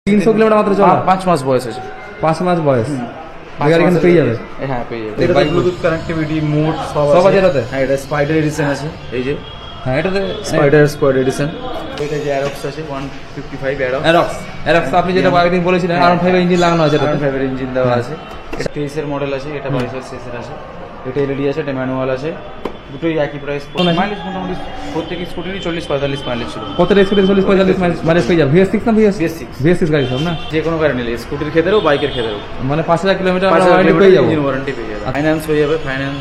300 kilometre মাত্র চলা। 5 মাস বয়স আছে। 5 মাস বয়স গাড়ি কিন্তু পেয়ে যাবে। হ্যাঁ পেয়ে যাবে। এটা ব্লুটুথ কানেক্টিভিটি মোড সব আছে এটাতে। হ্যাঁ এটা স্পাইডার এডিশন আছে এই যে। হ্যাঁ এটাতে স্পাইডার স্কোয়াড এডিশন। এটা যে অ্যারক্স আছে 155 অ্যারক্স আপনি যেটা আগের বলেছিলেন R15 ইঞ্জিন লাগানো আছে, R15 এর ইঞ্জিন দেওয়া আছে। এটা 23 এর মডেল আছে, এটা 22 সিসির আছে। এটা এলইডি আছে, এটা ম্যানুয়াল আছে। দুটোই একই প্রাইস। মাইলেজ মোটামুটি প্রত্যেক স্কুটিরই 40-45 মাইলেজ ছিল। প্রত্যেক স্কুটি 40-45 মাইলেজ পেয়ে যাবে। VS6 না VS6 গাড়ি সব না, যে কোনো গাড়ি নিলে স্কুটির ক্ষেত্রেও বাইকের ক্ষেত্রেও মানে 5000 কিলোমিটার ওয়ারেন্টি পেয়ে যাবে। ওয়ারেন্টি পেয়ে যাবে। ফাইন্যান্স হয়ে যাবে। ফাইন্যান্স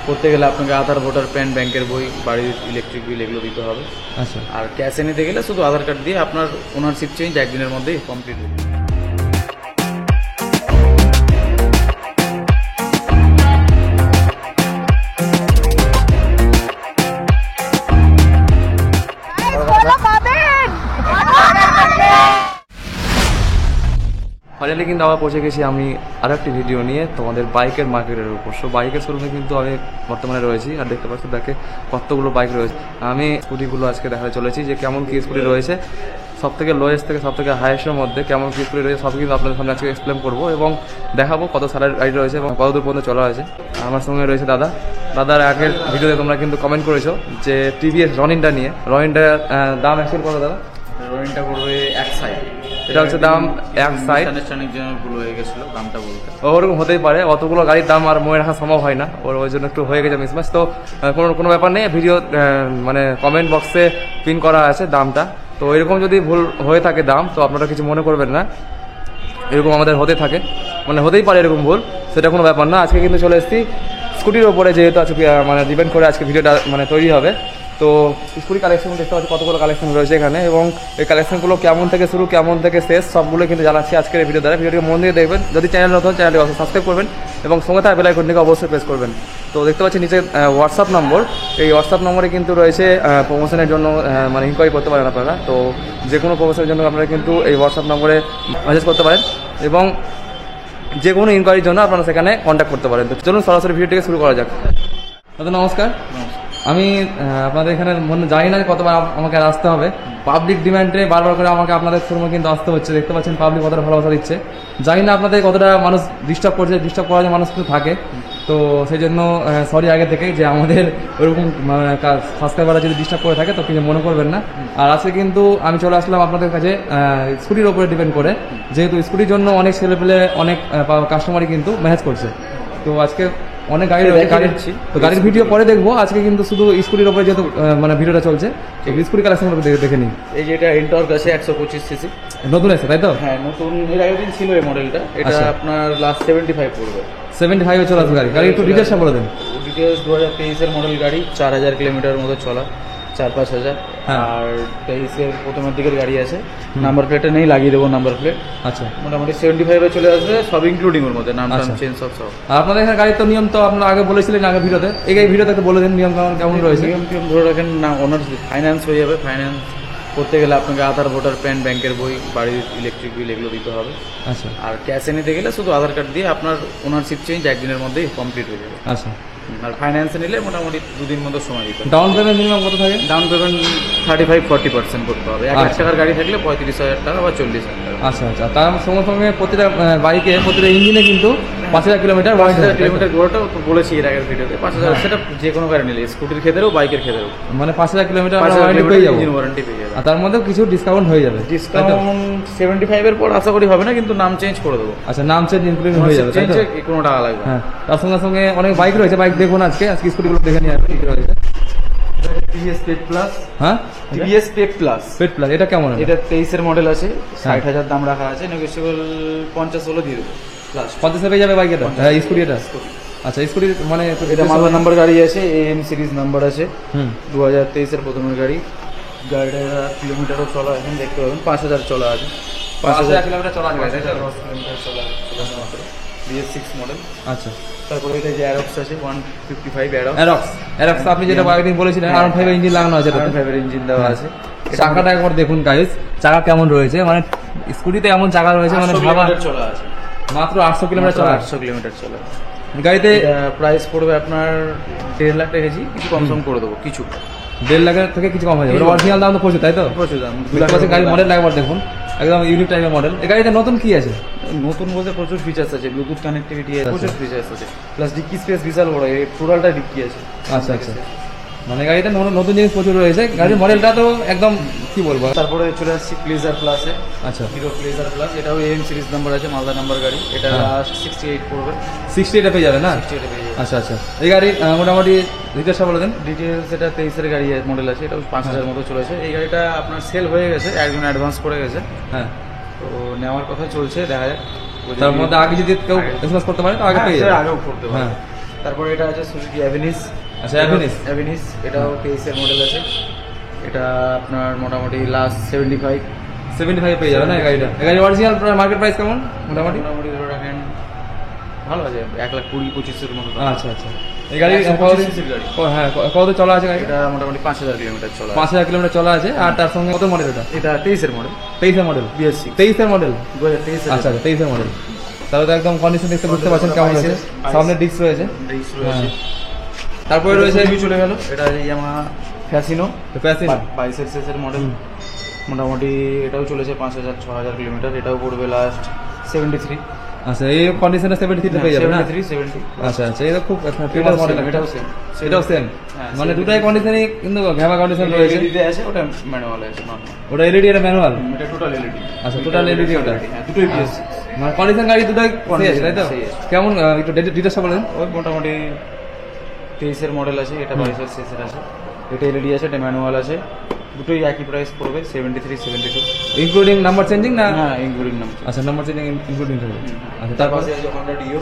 করতে গেলে আপনাকে আধার, ভোটার, প্যান, ব্যাংকের বই, বাড়ির ইলেকট্রিক বিল এগুলো দিতে হবে। আচ্ছা। আর ক্যাশে নিতে গেলে শুধু আধার কার্ড দিয়ে আপনার ওনারশিপ চেঞ্জ একদিনের মধ্যেই কমপ্লিট হয়ে যাবে। ফাইনালি কিন্তু আবার পৌঁছে গেছি আমি আর একটি ভিডিও নিয়ে তোমাদের বাইকের মার্কেটের উপর। সো বাইকের শোরুমে কিন্তু আমি বর্তমানে রয়েছি, আর দেখতে পাচ্ছি ব্যাকে কতগুলো বাইক রয়েছে। আমি স্কুটিগুলো আজকে দেখাতে চলেছি যে কেমন কী স্কুটি রয়েছে, সব থেকে লোয়েস্ট থেকে সব থেকে হাইয়েস্টের মধ্যে কেমন কী স্কুটি রয়েছে সব কিন্তু আপনাদের সামনে আজকে এক্সপ্লেন করবো এবং দেখাবো কত স্যালারি গাড়ি রয়েছে এবং কত দূর পর্যন্ত চলা হয়েছে। আমার সঙ্গে রয়েছে দাদার আগের ভিডিওতে তোমরা কিন্তু কমেন্ট করেছো যে টিভিএস রনিনটা নিয়ে। রনিনটার দাম অ্যাকচুয়ালি কত দাদা? রনিনটা করবে এক সাইড। এটা হচ্ছে দাম এক সাইড। আন্ডারস্ট্যান্ডিং জন্য ভুল হয়ে গেছিল দামটা বলতে। ওরকম হতেই পারে, অতগুলো গাড়ির দাম আর মনে রাখা সম্ভব হয় না, ওই জন্য একটু হয়ে গেছে মিসম্যাচ। তো কোনো ব্যাপার নেই, ভিডিও মানে কমেন্ট বক্সে পিন করা আছে দামটা। তো এরকম যদি ভুল হয়ে থাকে দাম, তো আপনারা কিছু মনে করবেন না, এরকম আমাদের হতে থাকে, মানে হতেই পারে এরকম ভুল, সেটা কোনো ব্যাপার না। আজকে কিন্তু চলে এসেছি স্কুটির ওপরে, যেহেতু আজকে মানে ডিপেন্ড করে আজকে ভিডিওটা মানে তৈরি হবে। তো স্কুটি কালেকশন দেখতে পাচ্ছি কতগুলো কালেকশন রয়েছে এখানে, এবং এই কালেকশনগুলো কেমন থেকে শুরু কেমন থেকে শেষ সবগুলো কিন্তু জানাচ্ছি আজকের এই ভিডিও দ্বারা। ভিডিওটিকে মন দিয়ে দেখবেন, যদি চ্যানেল নতুন চ্যানেলটি অবশ্যই সাবস্ক্রাইব করবেন এবং সঙ্গে থাকা বেল আইকনটিকে অবশ্যই প্রেস করবেন। তো দেখতে পাচ্ছি নিচে হোয়াটসঅ্যাপ নম্বর, এই হোয়াটসঅ্যাপ নম্বরে কিন্তু রয়েছে প্রমোশনের জন্য মানে ইনকোয়ারি করতে পারেন আপনারা। তো যে কোনো প্রমোশনের জন্য আপনারা কিন্তু এই হোয়াটসঅ্যাপ নম্বরে মেসেজ করতে পারেন এবং যে কোনো ইনকোয়ারির জন্য আপনারা সেখানে কন্ট্যাক্ট করতে পারেন। তো চলুন সরাসরি ভিডিওটিকে শুরু করা যাক। দাদা নমস্কার। আমি আপনাদের এখানে জানি না কতবার আমাকে আসতে হবে, পাবলিক ডিমান্ডে বারবার করে আমাকে আপনাদের শোরুমে কিন্তু আসতে হচ্ছে। দেখতে পাচ্ছেন পাবলিক কতটা ভালোবাসা দিচ্ছে, জানি না আপনাদের কতটা মানুষ ডিস্টার্ব করছে, ডিস্টার্ব করার মানুষ কিন্তু থাকে। তো সেই জন্য সরি আগে থেকে যে আমাদের ওরকম সাবস্ক্রাইবাররা যদি ডিস্টার্ব করে থাকে তো কিছু মনে করবেন না। আর আজকে কিন্তু আমি চলে আসলাম আপনাদের কাছে স্কুটির ওপরে ডিপেন্ড করে, যেহেতু স্কুটির জন্য অনেক ছেলেপেলে অনেক কাস্টমারই কিন্তু ম্যানেজ করছে। তো আজকে অনেক গাড়ি রয়েছে, তো গাড়ির ভিডিও পরে দেখবো। আজকে কিন্তু শুধু স্কুটির উপরে যেহেতু মানে ভিডিওটা চলছে, স্কুটি কালেকশনগুলো দেখে নিই। এই যে এটা এনটর্ক আছে 125 সিসি, নতুন আছে তাই তো? হ্যাঁ নতুন, এর আগের দিন ছিল এই মডেলটা। এটা আপনার লাস্ট 75 পড়বে। 75 চলে আসবে গাড়ি। গাড়ি একটু ডিটেলসটা বলে দেন। ডিটেলস 2023 এর মডেল গাড়ি, 4000 কিলোমিটার মতো চলা, 4-5 হাজার। আর 23 প্রথমের দিকের গাড়ি আছে, নাম্বার প্লেটটা নেই, লাগিয়ে দেবো নাম্বার প্লেট। আচ্ছা, মোটামুটি 75 চলে আসবে, সব ইনক্লুডিং ওর মধ্যে, নাম টাম চেঞ্জ সব। আর আপনাদের এখানে গাড়ির তো নিয়ম তো আপনারা আগে বলেছিলেন আগের ভিডিওতে, এই ভিডিওতে একটু বলে দেন নিয়ম কেমন রয়েছে। নিয়ম ধরে রাখেন না, ওনার ফাইন্যান্স হয়ে যাবে। ফাইন্যান্স করতে গেলে আপনাকে আধার, ভোটার, প্যান, ব্যাংকের বই, বাড়ির ইলেকট্রিক বিল এগুলো দিতে হবে। আচ্ছা। আর ক্যাশে নিতে গেলে শুধু আধার কার্ড দিয়ে আপনার ওনারশিপ চেঞ্জ একদিনের মধ্যেই কমপ্লিট হয়ে যাবে। আচ্ছা। আর ফাইন্যান্সে নিলে মোটামুটি 2 দিন মতো সময় দিতে হবে। ডাউন পেমেন্ট মিনিমাম কত থাকে? ডাউন পেমেন্ট 35-40% করতে হবে। 1 লাখ টাকার গাড়ি থাকলে 35,000 টাকা বা 40,000 টাকা। আচ্ছা আচ্ছা। তার সঙ্গে সঙ্গে প্রতিটা বাইকে প্রতিটা ইঞ্জিনে কিন্তু 5000 কিলোমিটার 5000 কিলোমিটার গোটা তো বলেছি এর আগের ভিডিওতে। 5000 সেটা যে কোনো গাড়ি নিলে, স্কুটির ক্ষেত্রেও বাইকের ক্ষেত্রেও, মানে 5000 কিলোমিটার ওয়ারেন্টি পেয়ে যাবে। ওয়ারেন্টি পেয়ে যাবে। আর তার মধ্যে কিছু ডিসকাউন্ট হয়ে যাবে। ডিসকাউন্ট 75 এর পর আশা করি হবে না, কিন্তু নাম চেঞ্জ করে দেবো। আচ্ছা, নাম চেঞ্জ ইনক্লুডিং হয়ে যাবে, চেঞ্জ কোনো টাকা লাগবে। হ্যাঁ, তার সঙ্গে সঙ্গে অনেক বাইক রয়েছে, বাইক দেখুন আজকে স্কুটিগুলো দেখে নিয়ে আসবে। কি রয়েছে? টিভিএস পেট প্লাস। হ্যাঁ, টিভিএস পেট প্লাস। পেট প্লাস এটা কেমন? এটা 23 এর মডেল আছে, 60,000 দাম রাখা আছে, নেগোশিয়েবল 50 হলো দিয়ে দেবো। প্লাস 50 পেয়ে যাবে বাইক এটা। হ্যাঁ, স্কুটি এটা। আচ্ছা, স্কুটি মানে এটা মালদা নাম্বার গাড়ি আছে, AM সিরিজ নাম্বার আছে। 2023 এর প্রথমের গাড়ি। গাড়িটা কিলোমিটারও চলা এখন দেখতে পাবেন, 5000 চলা আছে। 5000 কিলোমিটার চলা আছে, 5000 কিলোমিটার চলা আছে। BS6 model. আচ্ছা। তারপরে এটা যে অ্যারক্স আছে 155 অ্যারক্স আপনি যেটা আগের দিন বলেছিলেন R15 ইঞ্জিন লাগানো আছে, R15 এর ইঞ্জিন দেওয়া আছে। চাকাটা একবার দেখুন গাইস, চাকা কেমন রয়েছে, মানে স্কুটিতে এমন চাকা রয়েছে মানে ভাবা চলা আছে, মাত্র 800 কিলোমিটার চলা। 800 কিলোমিটার চলা গাড়িতে। প্রাইস পড়বে আপনার 1.5 লাখ টাকা কেজি, কিছু কম সম করে দেবো কিছু। 1.5 লাখের থেকে কিছু কম হয়ে যাবে, অরিজিনাল দাম তো প্রচুর, তাই তো? প্রচুর দাম। দেখতে পাচ্ছেন গাড়ির মডেল একবার দেখুন, একদম ইউনিক টাইপের মডেল। এই গাড়িতে নতুন কি আছে? নতুন বলতে প্রচুর ফিচার্স আছে, ব্লুটুথ কানেক্টিভিটি আছে, প্রচুর ফিচার্স আছে, প্লাস ডিক্কি স্পেস বিশাল বড়, এই টোটালটা ডিক্কি আছে। আচ্ছা আচ্ছা, মানে গাড়িতে নতুন জিনিস প্রচুর রয়েছে। গাড়ির মডেলটা তো একদম কি বলবো। তারপরে চলে আসছি প্লেজার প্লাসে। আচ্ছা, হিরো প্লেজার প্লাস, এটাও এম সিরিজ নাম্বার আছে, মালদা নাম্বার গাড়ি। এটা লাস্ট 68 পড়বে। 60 পেয়ে যাবে না? 68 পেয়ে যাবে। আচ্ছা আচ্ছা, এই গাড়ি মোটামুটি ডিটেলসটা বলে দেন। ডিটেলস এটা 23-এর গাড়ি মডেল আছে, এটাও 5000 মতো চলেছে। এই গাড়িটা আপনার সেল হয়ে গেছে, একজন অ্যাডভান্স করে গেছে, হ্যাঁ, তো নেওয়ার কথা চলছে, দেখা যাক। তার মধ্যে আগে যদি কেউ এসএমএস করতে পারে তো আগে পেয়ে যাবে। আগেও করতে পারে। হ্যাঁ, তারপরে এটা আছে সুজুকি অ্যাভিনিস। আচ্ছা, অ্যাভিনিস। অ্যাভিনিস এটাও 23-এর মডেল আছে। এটা আপনার মোটামুটি লাস্ট 75 পেয়ে যাবে না এই গাড়িটা? এই গাড়ির অরিজিনাল মার্কেট প্রাইস কেমন মোটামুটি? মোটামুটি ধরে রাখেন ভালো আছে, 1,20,25-এর মতো দাম। আচ্ছা আচ্ছা, এই গাড়ি 125 cc গাড়ি। হ্যাঁ কত চলা আছে গাড়িটা? এটা মোটামুটি 5000 কিলোমিটার চলা। 5000 কিলোমিটার চলা আছে। আর তার সঙ্গে কত মডেল এটা? এটা 23-এর মডেল। 23 এর মডেল? BS6 23 এর মডেল? 2023 আচ্ছা আচ্ছা, 23 এর মডেল। তাহলে তো একদম কন্ডিশন দেখতে বুঝতে পারছেন কেমন আছে। সামনে ডিস্ক রয়েছে, ডিস্ক রয়েছে। তারপরে রয়েছে চলে গেল, এটা ইয়ামাহা ফ্যাসিনো। প্যাসিন 22 এর মডেল। মোটামুটি এটাও চলেছে 5000-6000 কিলোমিটার। এটাও পড়বে লাস্ট 73। আচ্ছা, এই কন্ডিশনে 73 তে পেয়ে যাবে না? 70। আচ্ছা আচ্ছা, এটা খুব ফেমাস মডেল। এটাও সেম। এটাও সেম, হ্যাঁ, মানে দুটাই কন্ডিশনই কিন্তু ঘ্যামা কন্ডিশন রয়েছে। এলইডি আছে, ওটা ম্যানুয়াল আছে, নরমাল। ওটা এলইডি, এটা ম্যানুয়াল? এটা টোটাল এলইডি। আচ্ছা, টোটাল এলইডি ওটা? হ্যাঁ, দুটোই BS6। মানে কন্ডিশন গাড়ি দুটোই আছে, তাই তো? সেই আছে। কেমন একটু ডিটেইলসটা বলেন। ওই মোটামুটি 23-এর মডেল আছে, এটা 22-এর শেষের আছে। এটা এলইডি আছে, এটা ম্যানুয়াল আছে, দুটোই একই প্রাইস পড়বে 73-72। ইনক্লুডিং নাম্বার চেঞ্জিং না? হ্যাঁ, ইনক্লুডিং নাম। আচ্ছা, নাম্বার চেঞ্জিং ইনক্লুডিং থাকবে। আচ্ছা, তার তারপর পাশে আছে হন্ডা ডিও।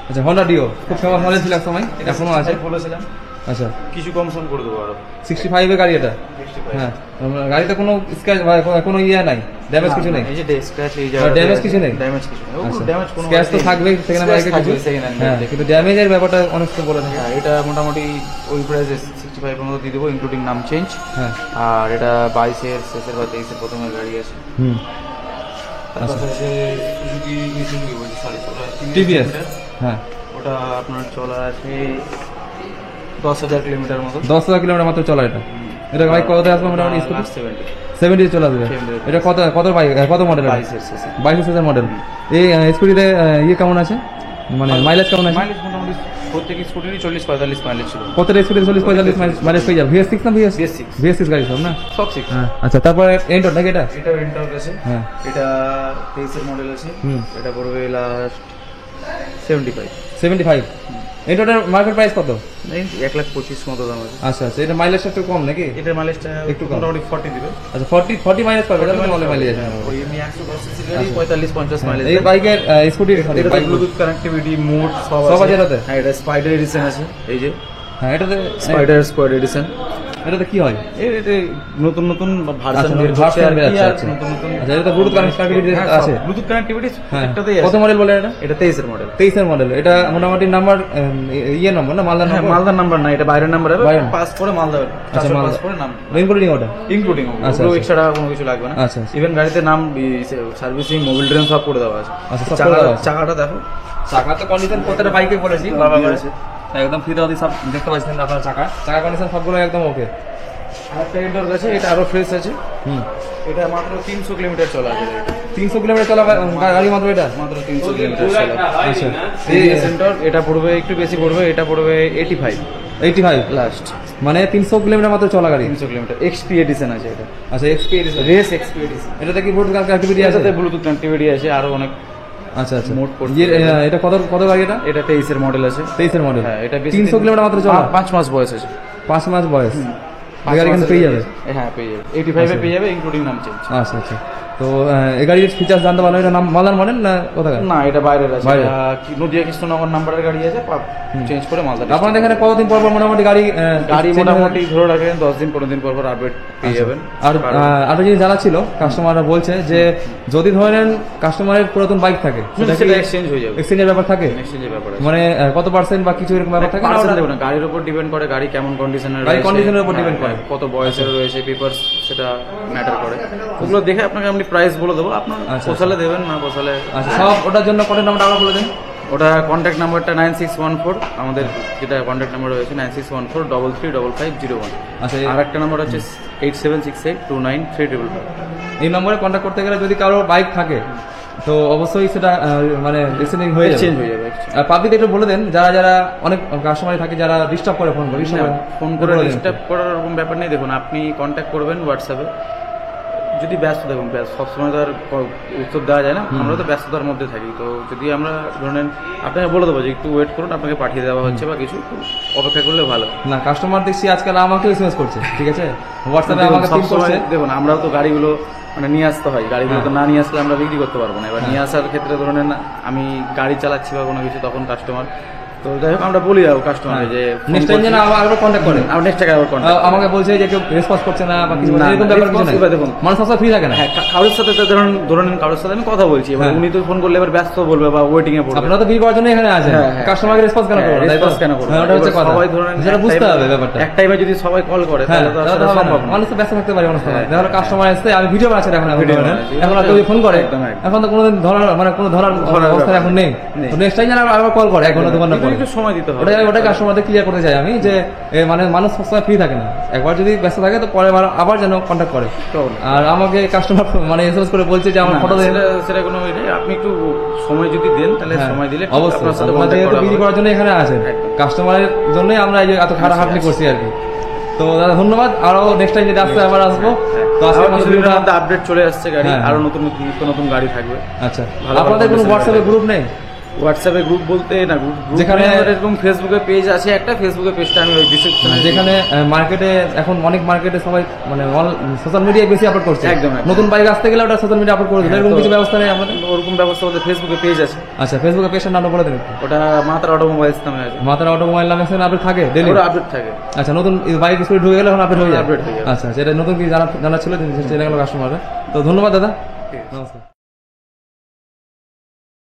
আচ্ছা, হন্ডা ডিও খুব ফেমাস মডেল ছিল এক সময়, এখনো আছে। বলেছিলাম আচ্ছা, কিছু কম সম করে দেবো আরো। 65 এর গাড়ি এটা? 65। হ্যাঁ, গাড়িতে কোনো স্ক্র্যাচ বা কোনো ইয়ে নাই, ড্যামেজ কিছু নেই? এই যে স্ক্র্যাচ, এই যে ড্যামেজ কিছু নেই? ড্যামেজ কিছু নেই, আচ্ছা, ড্যামেজ কোনো স্ক্র্যাচ তো থাকবে সেখানে বাইকে কিছু, হ্যাঁ, কিন্তু ড্যামেজের ব্যাপারটা অনেক তো বলে থাকে। হ্যাঁ, এটা মোটামুটি ওই প্রাইসে 65 এর মতো দিয়ে দেবো, ইনক্লুডিং নাম চেঞ্জ। হ্যাঁ, আর এটা 22-এর শেষের বা 23-এর প্রথমের গাড়ি আছে। হুম, তারপর আছে সুজুকি বলছি, সরি, টিভিএস। হ্যাঁ, ওটা আপনার চলা আছে 10,000 কিলোমিটার মতো। 10,000 কিলোমিটার মাত্র চলা এটা? এটা বাইক কত আসবে মোটামুটি স্কুটি? 70 চলে আসবে। 70 এটা কত বাইক, কত মডেল? 22-এর শেষে। 22,000 মডেল। এই স্কুটিতে ইয়ে কেমন আছে, মানে মাইলেজ কেমন আছে? মাইলেজ মোটামুটি প্রত্যেক স্কুটিরই 40-45 মাইলেজ ছিল। প্রত্যেকটা স্কুটি 40-45 মাইলেজ পেয়ে যাবে। VS6 না BS6 VS6 গাড়ি সব না? সব 6। হ্যাঁ, আচ্ছা, তারপরে এন্টর নাকি এটা? এটাও এন্টার আছে। হ্যাঁ, এটা 23-এর মডেল আছে। হুম, এটা পড়বে লাস্ট 75। 75। এন্টরটার মার্কেট প্রাইস কত? 1,25,000 মতো দাম আছে। আচ্ছা আচ্ছা, এটা মাইলেজটা একটু কম নাকি? এটার মাইলেজটা একটু কম। মোটামুটি 40 দিবে। আচ্ছা, 40 মাইলেজ পাবে, তাহলে ভালো মাইলেজ আছে। ওই এমনি 110 সিসি গাড়ি 45-50 মাইলেজ। এই বাইকের স্কুটির এটা বাইক ব্লুটুথ কানেক্টিভিটি মোড সব আছে এটাতে? হ্যাঁ, এটা স্পাইডার এডিশন আছে, এই যে হ্যাঁ, এটাতে স্পাইডার স্কোয়াড এডিশন। এটাতে কি হয়? এতে নতুন নতুন ভার্সন আচ্ছা, বের version হচ্ছে আর বের কি, হচ্ছে, আর আচ্ছা। নতুন নতুন। আচ্ছা, এটা ব্লুটুথ কানেক্টিভিটি আছে? ব্লুটুথ কানেক্টিভিটি হ্যাঁ, একটাতেই কত আছে। মডেল বলে এটা? এটা 23-এর মডেল। 23-এর মডেল। এটা মোটামুটি নাম্বার ইয়ে নম্বর না, মালদার হ্যাঁ, নম্বর? মালদার নাম্বার না, এটা বাইরের নাম্বার হবে, বাইরের। পাস করে মালদা হবে। আচ্ছা, মালদা পাস করে নাম ইনক্লুডিং ওটা? ইনক্লুডিং আচ্ছা, ওগুলো আচ্ছা। এক্সট্রা কোনো কিছু লাগবে না। আচ্ছা, আচ্ছা। ইভেন গাড়িতে নাম সার্ভিসিং মোবিল ড্রেন সব করে দেওয়া আছে। আচ্ছা, সব করে দেওয়া আছে। চাকাটা দেখো, চাকা তো কন্ডিশন প্রত্যেকটা বাইকে বলেছি বারবার করে, একদম ফিতে অতি সব দেখতে পাচ্ছেন আপনার। চাকা কন্ডিশন সবগুলো একদম ওকে। আরেকটা এন্টার আছে, এটা আরো ফ্রেশ আছে। হুম, এটা মাত্র 300 কিলোমিটার চলা আছে। 300 কিলোমিটার চলা গাড়ি মাত্র এটা? মাত্র 300 কিলোমিটার চলা। আচ্ছা, এই সেন্টার এটা পড়বে একটু বেশি পড়বে, এটা পড়বে 85 লাস্ট। মানে 300 কিলোমিটার মাত্র চলা গাড়ি? 300 কিলোমিটার। এক্সপি এডিশন আছে এটা। আচ্ছা, XP edition, race XP edition. এটাতে কি ব্লুটুথ কানেক্টিভিটি আছে? এটাতে ব্লুটুথ কানেক্টিভিটি আছে, আরো অনেক। আচ্ছা আচ্ছা, মোট করতে এটা কত গাড়ি এটা? এটা 23-এর মডেল আছে। 23-এর মডেল। হ্যাঁ, এটা 300 কিলোমিটার মাত্র চলা? 5 মাস বয়স আছে। 5 মাস বয়স। এই গাড়ি এখানে পেয়ে যাবে? হ্যাঁ, পেয়ে যাবে। 85 এ পেয়ে যাবে, ইনক্লুডিং নাম চেঞ্জ। আচ্ছা আচ্ছা, তো এই গাড়ির ফিচার্স জানতে পারলাম। এটা মালদার মডেল না কোথাকার? না, এটা বাইরের আছে। বাইরের। নদিয়া কৃষ্ণনগর নাম্বারের গাড়ি আছে, চেঞ্জ করে মালদা। আপনাদের এখানে কতদিন পর পর মোটামুটি গাড়ি change মোটামুটি ধরে রাখেন 10 দিন 15 দিন পর পর আপডেট পেয়ে যাবেন। আর আরো জিনিস জানা ছিল, কাস্টমাররা বলছে যে যদি ধরেন কাস্টমারের পুরাতন বাইক থাকে সেটা কি সেটা এক্সচেঞ্জ হয়ে যাবে। এক্সচেঞ্জের ব্যাপার থাকে? এক্সচেঞ্জের ব্যাপার আছে। মানে কত পার্সেন্ট বা কিছু এরকম ব্যাপার থাকে না? পার্সেন্ট দেবো না, গাড়ির উপর ডিপেন্ড করে, গাড়ি কেমন কন্ডিশনের গাড়ি condition এর উপর depend করে। কত বয়সের রয়েছে, পেপারস সেটা ম্যাটার করে। ওগুলো দেখে আপনাকে আমি প্রাইস বলে দেবো, আপনার আচ্ছা, পোষালে দেবেন, না পোষালে। আচ্ছা, সব ওটার জন্য কত নাম্বার টাকা বলে দেন? ওটা কন্ট্যাক্ট নাম্বারটা 9614, আমাদের যেটা কন্ট্যাক্ট নাম্বার রয়েছে 9614335501। আচ্ছা আর একটা নাম্বার হচ্ছে 8768293555। এই নম্বরে কন্ট্যাক্ট করতে গেলে যদি কারো বাইক থাকে তো অবশ্যই সেটা মানে এক্সচেঞ্জিং হয়ে যাবে, চেঞ্জ হয়ে যাবে। আর পাবলিক একটু বলে দেন, যারা যারা অনেক কাস্টমার থাকে যারা ডিস্টার্ব করে ফোন করে, ফোন করে ডিস্টার্ব করার ওরকম ব্যাপার নেই। দেখুন, আপনি কন্ট্যাক্ট করবেন হোয়াটসঅ্যাপে, যদি ব্যস্ত, দেখুন সবসময় তো আর উত্তর দেওয়া যায় না, আমরা তো ব্যস্ততার মধ্যে থাকি। তো যদি আমরা ধরেন আপনাকে বলে দেবো যে একটু ওয়েট করুন, আপনাকে পাঠিয়ে দেওয়া হচ্ছে বা কিছু, একটু অপেক্ষা করলে ভালো। না, কাস্টমার দেখছি আজকাল আমাকে এসএমএস করছে, ঠিক আছে, হোয়াটসঅ্যাপে দেখুন, আমাকে পিন করছে। দেখুন আমরাও তো গাড়িগুলো মানে নিয়ে আসতে হয়, গাড়িগুলো তো না নিয়ে আসলে আমরা বিক্রি করতে পারবো না। এবার নিয়ে আসার ক্ষেত্রে ধরে নেন আমি গাড়ি চালাচ্ছি বা কোনো কিছু, তখন কাস্টমার, তো যাই হোক আমরা বলি যাবো কাস্টমারকে যে নেক্সট টাইম যেন আবার কন্ট্যাক্ট করে। আমরা নেক্সট টাকা আবার কন্ট্যাক্ট আমাকে বলছে যে কেউ রেসপন্স করছে না বা কিছু, না, এরকম ব্যাপার কিছু response নাই। দেখুন, মানুষ সবসময় ফ্রি থাকে না। হ্যাঁ, কারোর সাথে তো ধরুন কারোর সাথে আমি কথা বলছি, এবার হ্যাঁ। উনি তো ফোন করলে এবার ব্যস্ত বলবে বা ওয়েটিং এ পড়বে। আপনারা তো বিল করার জন্য এখানে আছেন, হ্যাঁ, হ্যাঁ। কাস্টমারকে রেসপন্স কেন করবেন? রেসপন্স কেন করবে? ওটা হচ্ছে কথা, সবাই ধরেন সেটা বুঝতে হবে ব্যাপারটা। এক টাইমে যদি সবাই কল করে হ্যাঁ, তাহলে তো তাহলে আসলে তো হবে না। সম্ভব না। মানুষ তো ব্যস্ত থাকতে পারে অনেক সময়। হ্যাঁ, ধরো কাস্টমার আসছে, আমি ভিডিও বানাচ্ছি এখন, ভিডিও বানাচ্ছি। এখন আর কেউ ফোন করে, একদম, একদম। এখন তো কোনোদিন ধরার মানে কোনো ধরার অবস্থা ব্যাপার এখন নেই। নেই। তো নেক্সট টাইম যেন আবার কল করে 1 ঘন্টা 2 ঘন্টা পরে, একটু সময় দিতে হবে। ওটাই কাস্টমারদের ক্লিয়ার করতে চাই আমি যে মানে মানুষ সবসময় ফ্রি থাকে না, একবার যদি ব্যস্ত থাকে তো পরে আবার যেন কন্ট্যাক্ট করে। আর আমাকে কাস্টমার মানে এসএমএস করে বলছে যে আমার ফটো দেন, সেটা কোনো ইয়ে, আপনি একটু সময় যদি দেন তাহলে হ্যাঁ, সময় দিলে অবশ্যই আপনার সাথে আমাদের contact করা বিক্রি হবে। করার জন্য এখানে আছেন, একদম। কাস্টমারের জন্যই আমরা এই যে এত খাটাখাটনি করছি আর কি। তো দাদা ধন্যবাদ, আরো নেক্সট টাইম যদি আসতে আবার আসবো। তো আজকে আমাদের কিছুদিনের ভিডিওটা, মধ্যে আপডেট চলে আসছে গাড়ি, হ্যাঁ, আরো নতুন নতুন গাড়ি থাকবে। আচ্ছা ভালো আপনাদের কোনো condition হোয়াটসঅ্যাপে গাড়ি। গ্রুপ নেই? হোয়াটসঅ্যাপে গ্রুপ বলতে না, যেখানে- যেখানে এরকম ফেসবুকে পেজ আছে, একটা ফেসবুকে পেজটা আমি ওই ডিসক্রিপশনে যেখানে মার্কেটে এখন অনেক মার্কেটে সবাই মানে সোশ্যাল মিডিয়ায় বেশি আপলোড করছে, একদম, একদম। নতুন বাইক আসতে গেলে ওটা সোশ্যাল মিডিয়া আপলোড করে দিল, এরকম কিছু ব্যবস্থা নেই আমাদের? ওরকম ব্যবস্থা বলতে ফেসবুকে পেজ আছে, আচ্ছা, ফেসবুকে পেজটার নামটা বলে দেন। ওটা মাতার অটোমোবাইলস নামে আছে। মাতারা অটোমোবাইল নামে সেখানে আপডেট থাকে ডেলি? ওটা আপডেট থাকে। আচ্ছা, নতুন বাইক স্কুটি ঢুকে গেলে এখন আপডেট হয়ে যায়? আপডেট হয়ে যাবে। আচ্ছা, যেটা নতুন কি জানা ছিল জেনে গেল কাস্টমাররা। তো ধন্যবাদ দাদা, নমস্কার।